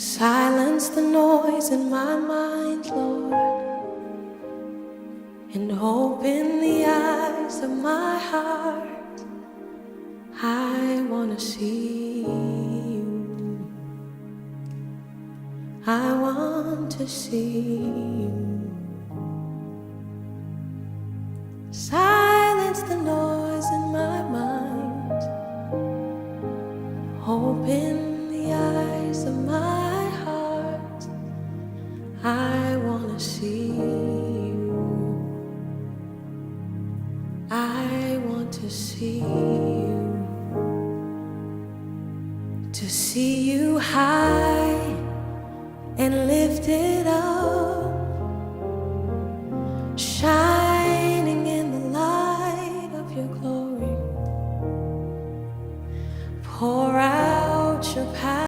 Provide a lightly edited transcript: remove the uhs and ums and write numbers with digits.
Silence the noise in my mind, Lord, and open the eyes of my heart. I want to see you. I want to see you. Silence the noise in my mind. Open the eyes of my heart. I want to see you. I want to see you. To see you high and lifted up, shining in the light of your glory. Pour out